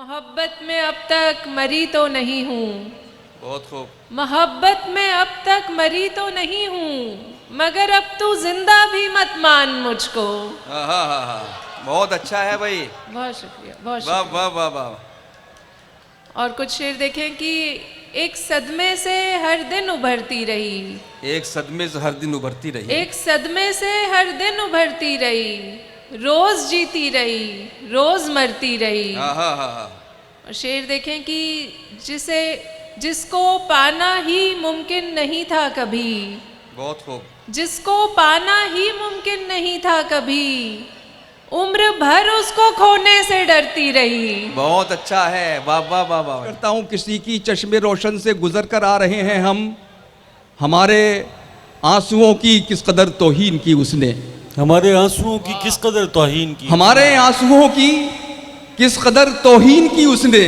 मोहब्बत में अब तक मरी तो नहीं हूँ। बहुत खूब। मोहब्बत में अब तक मरी तो नहीं हूँ, मगर अब तू जिंदा भी मत मान मुझको। हाँ हाँ हाँ हाँ, बहुत अच्छा है भाई। बहुत शुक्रिया, बहुत वाह शुक्रिया। वाह वाह वाह। और कुछ शेर देखें कि एक सदमे से हर दिन उभरती रही, एक सदमे से हर दिन उभरती रही, एक सदमे से हर दिन उभरती रही, रोज जीती रही, रोज मरती रही। हाँ हाँ हाँ हाँ। और शेर देखें कि जिसको पाना ही मुमकिन नहीं था कभी, बहुत खूब। जिसको पाना ही मुमकिन नहीं था कभी, उम्र भर उसको खोने से डरती रही। बहुत अच्छा है, वाह वाह वाह वाह। करता हूँ किसी की चश्मे रोशन से गुजर कर आ रहे हैं हम, हमारे आंसुओं की किस कदर तौहीन की उसने, हमारे आंसुओं की किस कदर तौहीन की, हमारे आंसुओं की किस कदर तौहीन की उसने,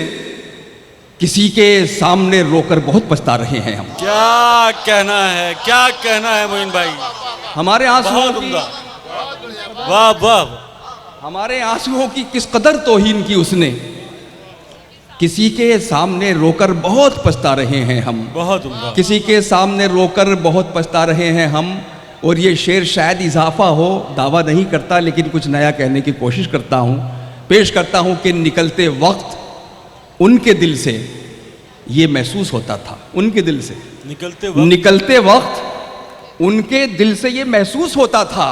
किसी के सामने रोकर बहुत पछता रहे हैं हम। क्या कहना है, क्या कहना है मोइन भाई, हमारे आंसुओं बहुत की, उम्दा, वाह वाह। हमारे आंसुओं की किस कदर तौहीन की उसने, किसी के सामने रोकर बहुत पछता रहे हैं हम, बहुत उम्दा। किसी के सामने रोकर बहुत पछता रहे हैं हम। और ये शेर शायद इजाफा हो, दावा नहीं करता, लेकिन कुछ नया कहने की कोशिश करता हूँ, पेश करता हूँ कि निकलते वक्त उनके दिल से ये महसूस होता था, उनके दिल से निकलते वक्त उनके दिल से ये महसूस होता था,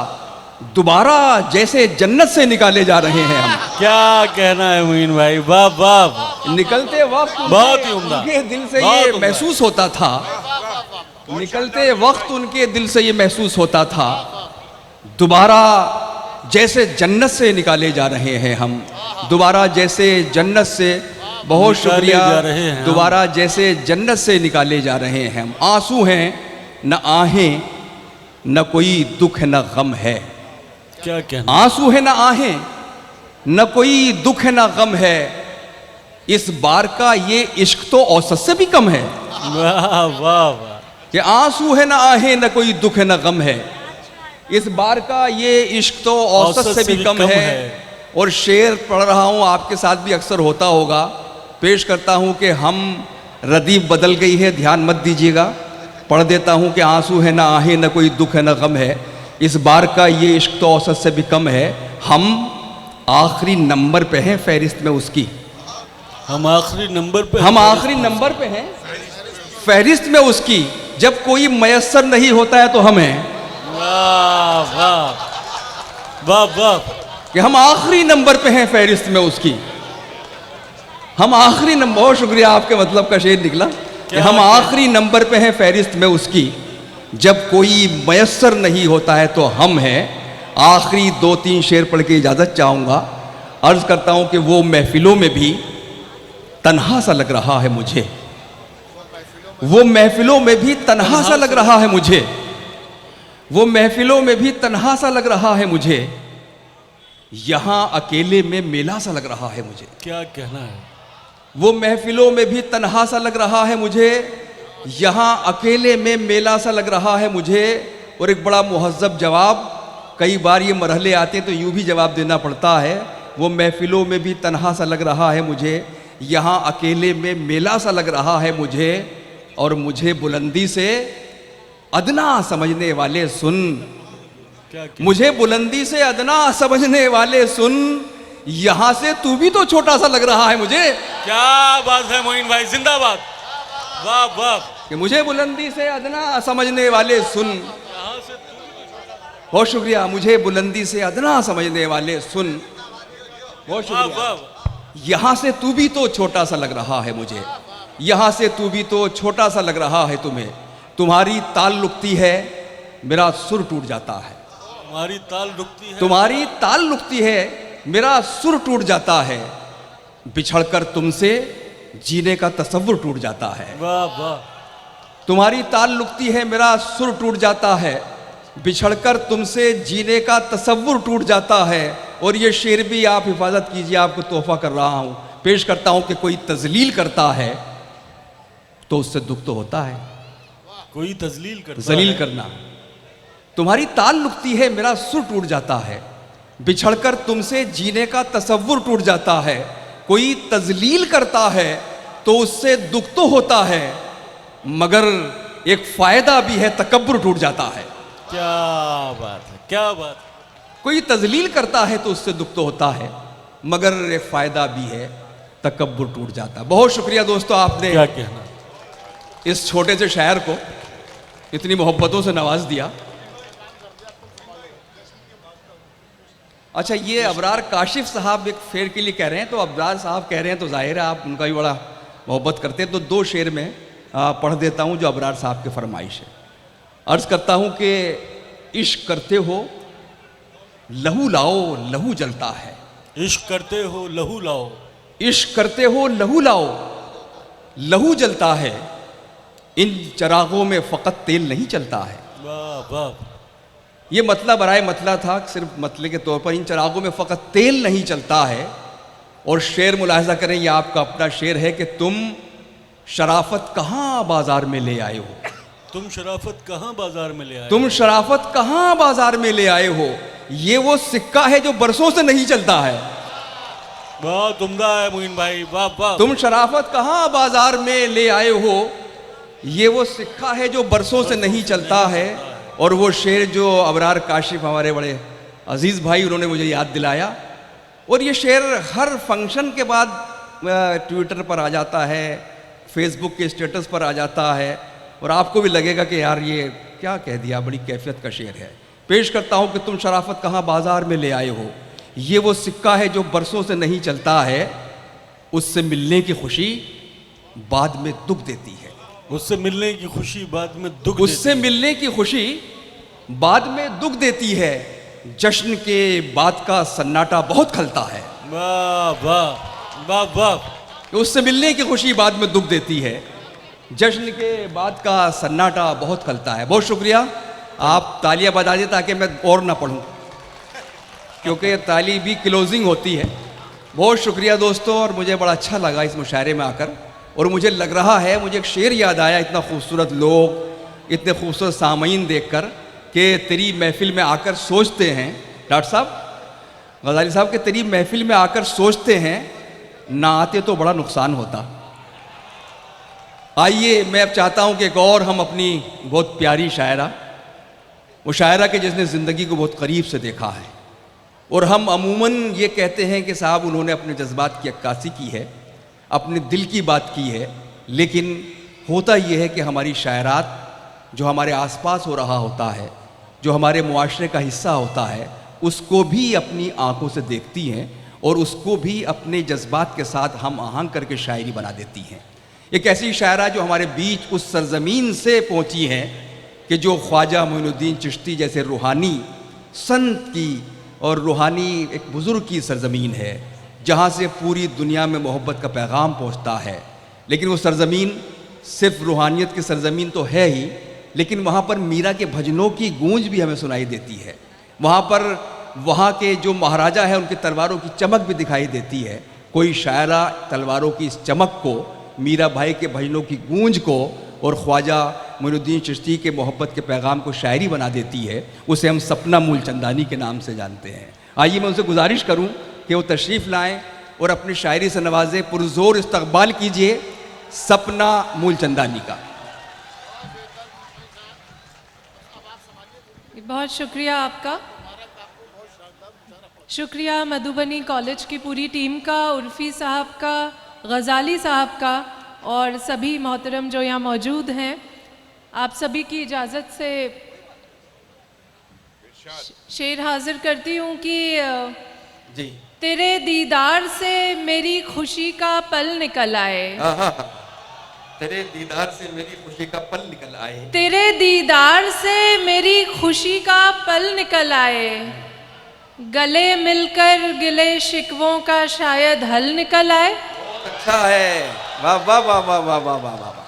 दोबारा जैसे जन्नत से निकाले जा रहे हैं हम। क्या कहना है मोइन भाई, वाह वाह। निकलते वक्त बहुत ही उम्दा, उनके दिल से बहुत ये उम्दा। महसूस होता था, निकलते वक्त उनके दिल से ये महसूस होता था, दोबारा जैसे जन्नत से निकाले जा रहे हैं हम, दोबारा जैसे जन्नत से, बहुत शुक्रिया, दोबारा जैसे जन्नत से निकाले जा रहे हैं हम। आंसू हैं न आहें, न कोई दुख है न गम है। क्या कहना, आंसू है न आहें, न कोई दुख है न गम है, इस बार का ये इश्क तो औसत से भी कम है। वाह वाह वाह। कि आंसू है न आहें, न कोई दुख है न गम है, इस बार का ये इश्क तो औसत से भी कम है। और शेर पढ़ रहा हूँ, आपके साथ भी अक्सर होता होगा, पेश करता हूँ कि हम रदीफ बदल गई है, ध्यान मत दीजिएगा, पढ़ देता हूँ कि आंसू है न आहें, न कोई दुख है न गम है, इस बार का ये इश्क तो औसत से भी कम है, हम आखिरी नंबर पे हैं फहरिस्त में उसकी। हम आखिरी नंबर पे, हम आखिरी नंबर पे हैं फहरिस्त में उसकी, जब कोई मयस्सर नहीं होता है तो हम हैं। वाह वाह वाह वाह। कि हम आखिरी नंबर पे हैं फहरिस्त में उसकी, हम आखिरी नंबर, बहुत शुक्रिया, आपके मतलब का शेर निकला कि हम आखिरी नंबर पे हैं फहरिस्त में उसकी, जब कोई मयस्सर नहीं होता है तो हम हैं। आखिरी 2-3 शेर पढ़ के इजाज़त चाहूँगा। अर्ज़ करता हूँ कि वो महफिलों में भी तन्हा सा लग रहा है मुझे, वो महफिलों में भी तन्हा सा लग रहा है मुझे, वो महफिलों में भी तन्हा सा लग रहा है मुझे, यहाँ अकेले में मेला सा लग रहा है मुझे। क्या कहना है, वो महफिलों में भी तन्हा सा लग रहा है मुझे, यहाँ अकेले में मेला सा लग रहा है मुझे। और एक बड़ा मुहज़्ज़ब जवाब, कई बार ये मरहले आते हैं तो यूँ भी जवाब देना पड़ता है। वो महफिलों में भी तन्हा सा लग रहा है मुझे, यहाँ अकेले में मेला सा लग रहा है मुझे, और मुझे बुलंदी से अदना समझने वाले सुन, मुझे बुलंदी से अदना समझने वाले सुन, यहाँ से तू भी तो छोटा सा लग रहा है मुझे। क्या बात है मोइन भाई, जिंदाबाद, वाह वाह। कि मुझे बुलंदी से अदना समझने वाले सुन, बहुत शुक्रिया, मुझे बुलंदी से अदना समझने वाले सुन, बहुत शुक्रिया। यहाँ से तू भी तो छोटा सा लग रहा है मुझे, यहाँ से तू भी तो छोटा सा लग रहा है तुम्हें, तुम्हारी ताल रुकती है मेरा सुर टूट जाता है, तुम्हारी ताल रुकती है, तुम्हारी ताल रुकती है मेरा सुर टूट जाता है, बिछड़कर तुमसे जीने का तसव्वुर टूट जाता है। वाह वाह। तुम्हारी ताल रुकती है मेरा सुर टूट जाता है, बिछड़कर तुमसे जीने का तसव्वुर टूट जाता है। और ये शेर भी आप हिफाजत कीजिए, आपको तोहफा कर रहा हूँ, पेश करता हूँ कि कोई तजलील करता है तो उससे दुख तो होता है, कोई तजलील करता जलील करना। तुम्हारी ताल रुकती है मेरा सुर टूट जाता है, बिछड़कर तुमसे जीने का तसव्वुर टूट जाता है, कोई तजलील करता है तो उससे दुख तो होता है, मगर एक फायदा भी है, तकब्बुर टूट जाता है। क्या बात है, क्या बात है। कोई तजलील करता है तो उससे दुख तो होता है, मगर एक फायदा भी है, तकब्बुर टूट जाता है। बहुत शुक्रिया दोस्तों, आपने क्या कहना। इस छोटे से शायर को इतनी मोहब्बतों से नवाज दिया। अच्छा, ये अबरार काशिफ साहब एक शेर के लिए कह रहे हैं, तो अबरार साहब कह रहे हैं तो जाहिर है आप उनका भी बड़ा मोहब्बत करते हैं, तो 2 शेर में पढ़ देता हूं जो अबरार साहब की फरमाइश है। अर्ज करता हूं कि इश्क करते हो लहू लाओ, लहू जलता है। इश्क करते हो लहू लाओ, इश्क करते हो लहू लाओ, लहू जलता है। इन चरागों में फ़कत तेल नहीं चलता है। वाह वाह। ये मतलब बराए मतला था, सिर्फ मतले के तौर पर। इन चरागों में फ़कत तेल नहीं चलता है। और शेर मुलाहिजा करें, ये आपका अपना शेर है कि तुम शराफत कहाँ बाजार में ले आए हो। तुम शराफत कहाँ बाजार में ले आए। तुम शराफत कहाँ बाजार में ले आए हो। ये वो सिक्का है जो बरसों से नहीं चलता है। बहुत उम्दा है मोइन भाई, वाह वाह। तुम शराफत कहाँ बाजार में ले आए हो, ये वो सिक्का है जो बरसों से नहीं चलता है। और वो शेर जो अबरार काशिफ हमारे बड़े अजीज़ भाई उन्होंने मुझे याद दिलाया। और ये शेर हर फंक्शन के बाद ट्विटर पर आ जाता है, फेसबुक के स्टेटस पर आ जाता है, और आपको भी लगेगा कि यार ये क्या कह दिया, बड़ी कैफियत का शेर है। पेश करता हूँ कि तुम शराफत कहाँ बाजार में ले आए हो, ये वो सिक्का है जो बरसों से नहीं चलता है। उससे मिलने की खुशी बाद में दुख देती है। उससे मिलने की खुशी बाद में दुख उससे मिलने की खुशी बाद में दुख देती है। जश्न के बाद का सन्नाटा बहुत खलता है। वाह वाह वाह वाह। उससे मिलने की खुशी बाद में दुख देती है। जश्न के बाद का सन्नाटा बहुत खलता है। बहुत शुक्रिया, आप तालियां बजा दें ताकि मैं और ना पढ़ूं, क्योंकि ताली भी क्लोजिंग होती है। बहुत शुक्रिया दोस्तों, और मुझे बड़ा अच्छा लगा इस मुशायरे में आकर। और मुझे लग रहा है, मुझे एक शेर याद आया, इतना खूबसूरत लोग, इतने खूबसूरत सामईन देखकर, कि तेरी महफिल में आकर सोचते हैं, डॉक्टर साहब गजाली साहब, कि तेरी महफिल में आकर सोचते हैं ना आते तो बड़ा नुकसान होता। आइए, मैं अब चाहता हूं कि एक और हम अपनी बहुत प्यारी शायरा, वो शायरा के जिसने ज़िंदगी को बहुत करीब से देखा है, और हम अमूमन ये कहते हैं कि साहब उन्होंने अपने जज्बात की अक्कासी की है, अपने दिल की बात की है, लेकिन होता यह है कि हमारी शायरात जो हमारे आसपास हो रहा होता है, जो हमारे मुआशरे का हिस्सा होता है, उसको भी अपनी आंखों से देखती हैं और उसको भी अपने जज्बात के साथ हम आहंग करके शायरी बना देती हैं। एक ऐसी शायरा जो हमारे बीच उस सरजमीन से पहुंची हैं कि जो ख्वाजा मोइनुद्दीन चिश्ती जैसे रूहानी संत की और रूहानी एक बुज़ुर्ग की सरजमीन है, जहाँ से पूरी दुनिया में मोहब्बत का पैगाम पहुँचता है। लेकिन वो सरजमीन सिर्फ रूहानियत की सरजमीन तो है ही, लेकिन वहाँ पर मीरा के भजनों की गूंज भी हमें सुनाई देती है। वहाँ पर वहाँ के जो महाराजा है उनकी तलवारों की चमक भी दिखाई देती है। कोई शायरा तलवारों की इस चमक को, मीरा भाई के भजनों की गूंज को और ख्वाजा मोइनुद्दीन चिश्ती के मोहब्बत के पैगाम को शायरी बना देती है, उसे हम सपना मूलचंदानी के नाम से जानते हैं। आइए मैं उनसे गुजारिश करूं कि वो तशरीफ़ लाएं और अपनी शायरी से नवाजें। पुरजोर इस्तकबाल कीजिए सपना मूलचंदानी का। बहुत शुक्रिया आपका। शुक्रिया मधुबनी कॉलेज की पूरी टीम का, उर्फी साहब का, गज़ाली साहब का, और सभी मोहतरम जो यहाँ मौजूद हैं। आप सभी की इजाज़त से शेर हाजिर करती हूँ कि जी, तेरे दीदार से मेरी खुशी का पल निकल आए। तेरे दीदार से मेरी खुशी का पल निकल आए। तेरे दीदार से मेरी खुशी का पल निकल आए। गले मिलकर गिले शिकवों का शायद हल निकल आए। अच्छा है, वाह वाह वाह वाह वाह वाह वाह वाह।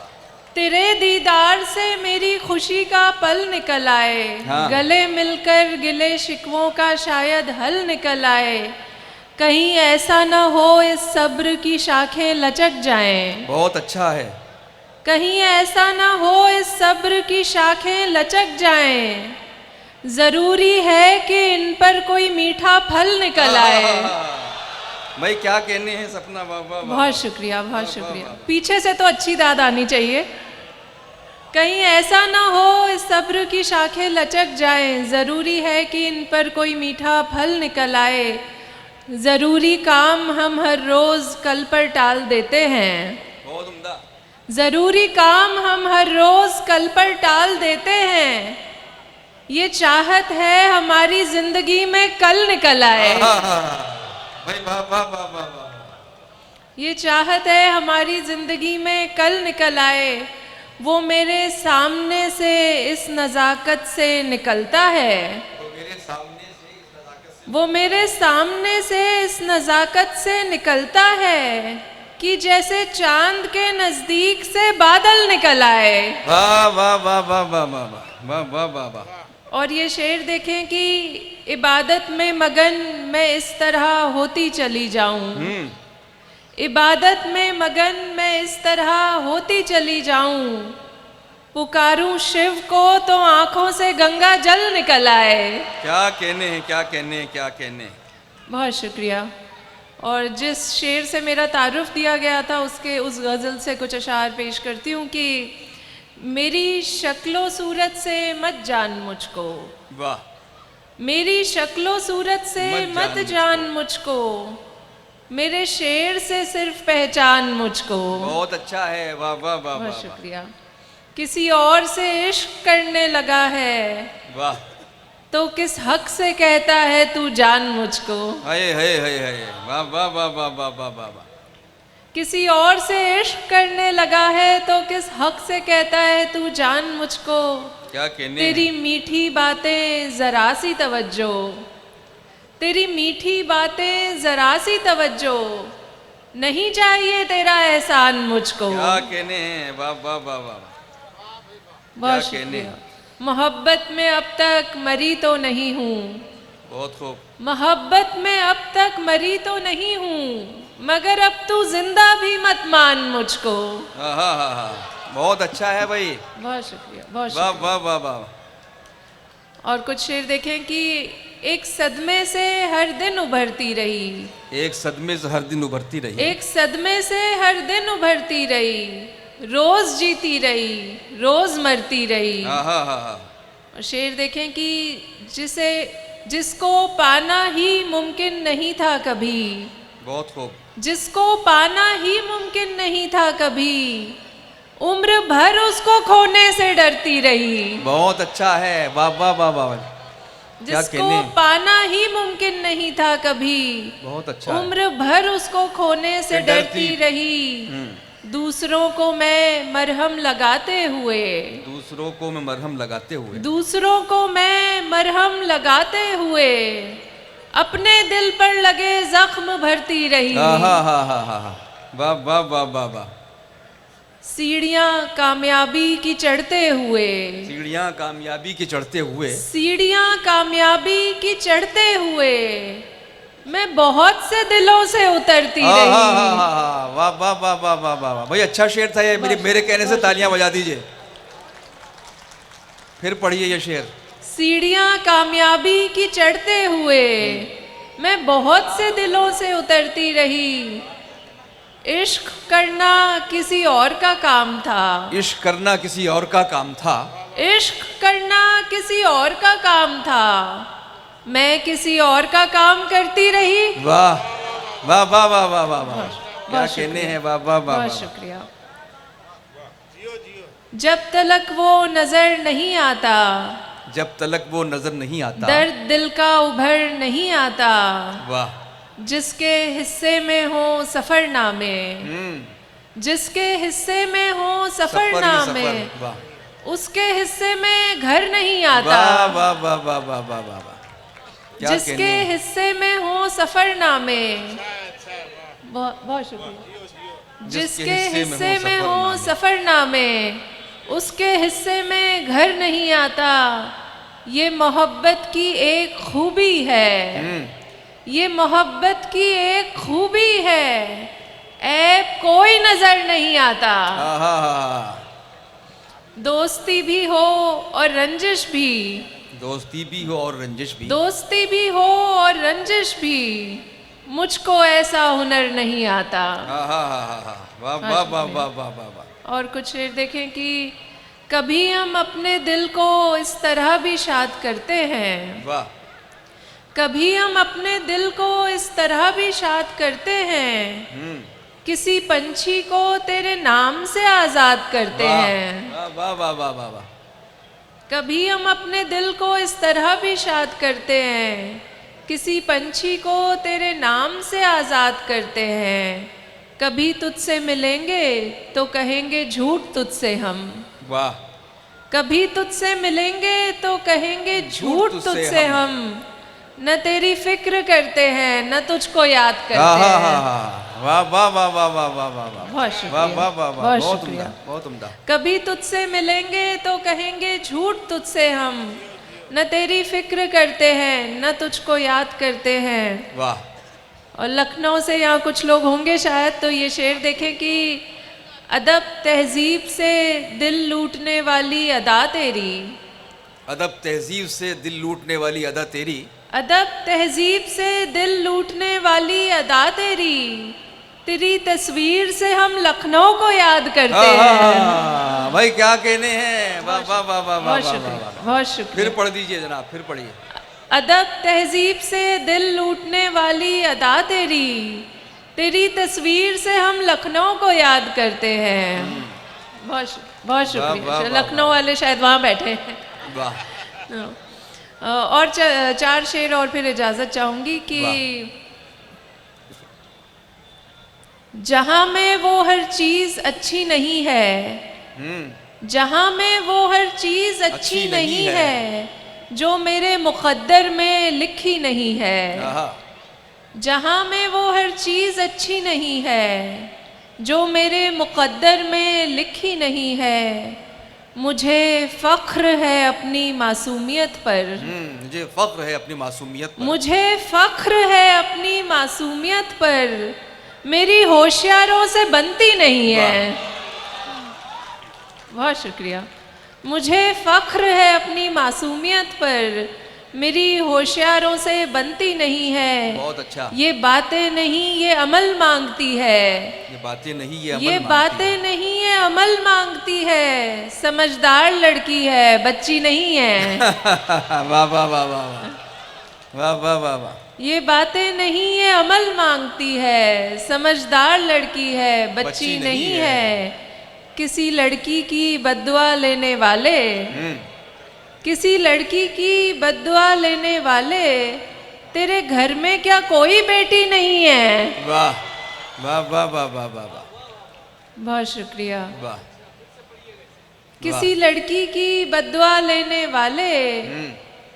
तेरे दीदार से मेरी खुशी का पल निकल आए। हाँ। गले मिलकर गिले शिकवों का शायद हल निकल आए। कहीं ऐसा न हो इस सब्र की शाखें लचक जाएं। बहुत अच्छा है। कहीं ऐसा न हो इस सब्र की शाखें लचक जाएं। जरूरी है कि इन पर कोई मीठा फल निकल आए। भाई क्या कहने हैं सपना, वाह वाह वाह। बहुत शुक्रिया, बहुत शुक्रिया। पीछे से तो अच्छी दाद आनी चाहिए। कहीं ऐसा ना हो इस सब्र की शाखें लचक जाएं, जरूरी है कि इन पर कोई मीठा फल निकल आए। जरूरी काम हम हर रोज कल पर टाल देते हैं। बहुत उम्दा। जरूरी काम हम हर रोज कल पर टाल देते हैं। ये चाहत है हमारी जिंदगी में कल निकल आए। भाई वाह वाह वाह वाह वाह। ये चाहत है हमारी जिंदगी में कल निकल आए। वो मेरे सामने से इस नज़ाकत से निकलता है। वो मेरे सामने से इस नज़ाकत से निकलता है कि जैसे चांद के नजदीक से बादल निकल आए। वाह वाह वाह वाह वाह वाह वाह वाह वाह वाह। और ये शेर देखें कि इबादत में मगन मैं इस तरह होती चली जाऊं। इबादत में मगन मैं इस तरह होती चली जाऊं। पुकारूं शिव को तो आंखों से गंगा जल निकल आए। क्या कहने हैं, क्या कहने हैं, क्या कहने हैं। बहुत शुक्रिया। और जिस शेर से मेरा तारुफ दिया गया था उसके उस गज़ल से कुछ अशार पेश करती हूँ कि मेरी शक्लो सूरत से मत जान मुझको। वाह। मेरी शक्लो सूरत से मत जान मुझको। मेरे शेर से सिर्फ पहचान मुझको। बहुत अच्छा है, वाह वाह वाह। बहुत शुक्रिया। किसी और से इश्क करने लगा है वाह। तो किस हक से कहता है तू जान मुझको। हाय हाय हाय हाय, वाह वाह वाह वाह वाह वाह वाह वाह। किसी और से इश्क करने लगा है तो किस हक से कहता है तू जान मुझको। क्या कहने। तेरी मीठी बातें जरा सी तवज्जो। तेरी मीठी बातें जरा सी तवज्जो। नहीं चाहिए तेरा एहसान मुझको। क्या कहने हैं, वाह वाह वाह वाह। बहुत शुक्रिया। मोहब्बत में अब तक मरी तो नहीं हूँ। बहुत खूब। मोहब्बत में अब तक मरी तो नहीं हूँ मगर अब तू जिंदा भी मत मान मुझको। हाँ हाँ हाँ हाँ, बहुत अच्छा है भाई। बहुत शुक्रिया, बहुत वाह शुक्रिया। वाह वाह वाह। और कुछ शेर देखें कि एक सदमे से हर दिन उभरती रही। एक सदमे से हर दिन उभरती रही। एक सदमे से हर दिन उभरती रही। रोज जीती रही, रोज मरती रही। हाँ हाँ हाँ हाँ। और शेर देखें कि जिसको पाना ही मुमकिन नहीं था कभी। बहुत खूब। जिसको पाना ही मुमकिन नहीं था कभी उम्र भर उसको खोने से डरती रही। बहुत अच्छा है, वाह वाह वाह वाह। जिसको पाना ही मुमकिन नहीं था कभी बहुत अच्छा। उम्र भर उसको खोने से डरती रही। दूसरों को मैं मरहम लगाते हुए। दूसरों को मैं मरहम लगाते हुए। दूसरों को मैं मरहम लगाते हुए अपने दिल पर लगे जख्म भरती रही। हाँ हाँ हाँ हाँ हाँ, वाह वाह वाह वाह वाह। सीढ़ियां कामयाबी की चढ़ते हुए। सीढ़ियाँ कामयाबी की चढ़ते हुए। सीढ़ियां कामयाबी की चढ़ते हुए मैं बहुत से दिलों से उतरती हाँ रही। हाँ हाँ हाँ हाँ, वाह वाह वाह वाह वाह वाह वाह। भाई अच्छा शेर था ये, मेरे कहने से तालियां बजा दीजिए। फिर पढ़िए ये शेर। सीढ़ियां कामयाबी की चढ़ते हुए मैं बहुत से दिलों से उतरती रही। इश्क करना किसी और का काम था। इश्क करना किसी और का काम था। इश्क करना किसी और का काम था। मैं किसी और का काम करती रही। वाह वाह वाह वाह वाह वाह वाह। क्या कहने हैं, वाह वाह वाह। बहुत शुक्रिया। जब तलक वो नजर नहीं आता। जब तलक वो नजर नहीं आता। दर्द दिल का उभर नहीं आता। वाह। जिसके हिस्से में हो सफरनामे। जिसके हिस्से में हो सफरनामे उसके हिस्से में घर नहीं आता। वाह वाह वाह वाह वाह वाह वाह वाह। जिसके हिस्से में हो सफरनामे। बहुत शुक्रिया। जिसके हिस्से में हो सफरनामे उसके हिस्से में घर नहीं आता। ये मोहब्बत की एक खूबी है। ये मोहब्बत की एक खूबी है। ऐब कोई नजर नहीं आता। दोस्ती भी हो और रंजिश भी। दोस्ती भी हो और रंजिश भी। दोस्ती भी हो और रंजिश भी मुझको ऐसा हुनर नहीं आता। हाँ हाँ हाँ हाँ हाँ, वाह वाह वाह वाह वाह वाह वाह। और कुछ शेर देखें कि कभी हम अपने दिल को इस तरह भी शाद करते हैं, वाह कभी हम अपने दिल को इस तरह भी शाद करते हैं, किसी पंछी को तेरे नाम से आजाद करते हैं। वाह वाह वाह वाह वाह वाह। कभी हम अपने दिल को इस तरह भी शाद करते हैं, किसी पंछी को तेरे नाम से आजाद करते हैं। कभी तुझसे मिलेंगे तो कहेंगे झूठ तुझसे हम, वाह कभी तुझसे मिलेंगे तो कहेंगे झूठ तुझसे हम। न तेरी फिक्र करते हैं न तुझको याद करते हाँ हाँ हाँ हैं। हाँ, वाह वाह वाह वाह वाह वाह वाह वाह, बहुत शुक्रिया, वाह वाह वाह वाह, बहुत बहुत शुक्रिया। उम्दा बहुत उम्दा। कभी तुझसे मिलेंगे तो कहेंगे झूठ तुझसे हम, न तेरी फिक्र करते हैं न तुझको याद करते हैं। वाह और लखनऊ से यहाँ कुछ लोग होंगे शायद, तो ये शेर देखें कि अदब तहजीब से दिल लूटने वाली अदा तेरी, अदब तहजीब से दिल लूटने वाली अदा तेरी, अदब तहजीब से दिल लूटने वाली अदा तेरी, तेरी तस्वीर से हम लखनऊ को याद करते हैं। हाँ, भाई क्या कहने हैं, वाह वाह वाह वाह वाह बहुत वाह शुक्रिया, वाह। बहुत फिर शुक्रिया। पढ़ दीजिए जनाब, फिर पढ़िए। अदब तहजीब से दिल लूटने वाली अदा तेरी, तेरी तस्वीर से हम लखनऊ को याद करते हैं। बहुत बहुत वाह, शुक्रिया। वाह, लखनऊ वाले शायद वहाँ बैठे हैं। वाह और चार शेर और फिर इजाज़त चाहूँगी कि जहाँ में वो हर चीज़ अच्छी नहीं है, जहाँ में वो हर चीज़ अच्छी नहीं है, जो मेरे मुक़द्दर में लिखी नहीं है। आहा, जहाँ में वो हर चीज़ अच्छी नहीं है, जो मेरे मुक़द्दर में लिखी नहीं है। मुझे फ़ख्र है अपनी मासूमियत पर, मुझे फख्र है अपनी मासूमियत पर, मुझे फ़ख्र है अपनी मासूमियत पर, मेरी होशियारों से बनती नहीं है। बहुत शुक्रिया। मुझे फ़ख्र है अपनी मासूमियत पर, मेरी होशियारों से बनती नहीं है। बहुत अच्छा। ये बातें नहीं ये अमल मांगती है, ये बातें नहीं ये अमल ये मांगती बातें नहीं ये अमल मांगती है। समझदार लड़की है बच्ची नहीं है। है। वाह वाह वाह वाह वाह वाह वाह वाह वाह। ये बातें नहीं ये अमल मांगती है, समझदार लड़की है बच्ची नहीं है। किसी लड़की की बद्दुआ लेने वाले, किसी लड़की की बद्दुआ लेने वाले, तेरे घर में क्या कोई बेटी नहीं है। वाह वाह वाह वाह वाह वाह वाह बहुत शुक्रिया। वाह। किसी लड़की की बद्दुआ लेने वाले,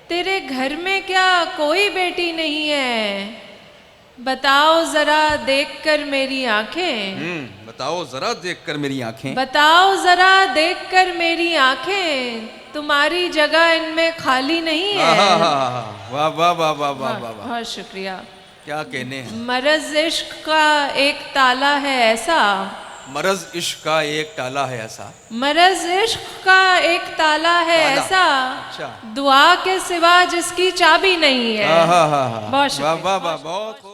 तेरे घर में क्या कोई बेटी नहीं है। बताओ जरा देखकर मेरी आंखें, बताओ जरा देखकर मेरी आंखें, बताओ जरा देखकर मेरी आंखें, तुम्हारी जगह इनमें खाली नहीं है। वाह वाह वाह वाह वाह वाह वाह। बहुत शुक्रिया। क्या कहने हैं। मरज इश्क का एक ताला है ऐसा, मरज इश्क का एक ताला है ऐसा, मरज इश्क का एक ताला है ताला। ऐसा, अच्छा। दुआ के सिवा जिसकी चाबी नहीं है। हाँ हाँ हाँ हाँ। बहुत शुक्रिया। वाह वाह वाह बहुत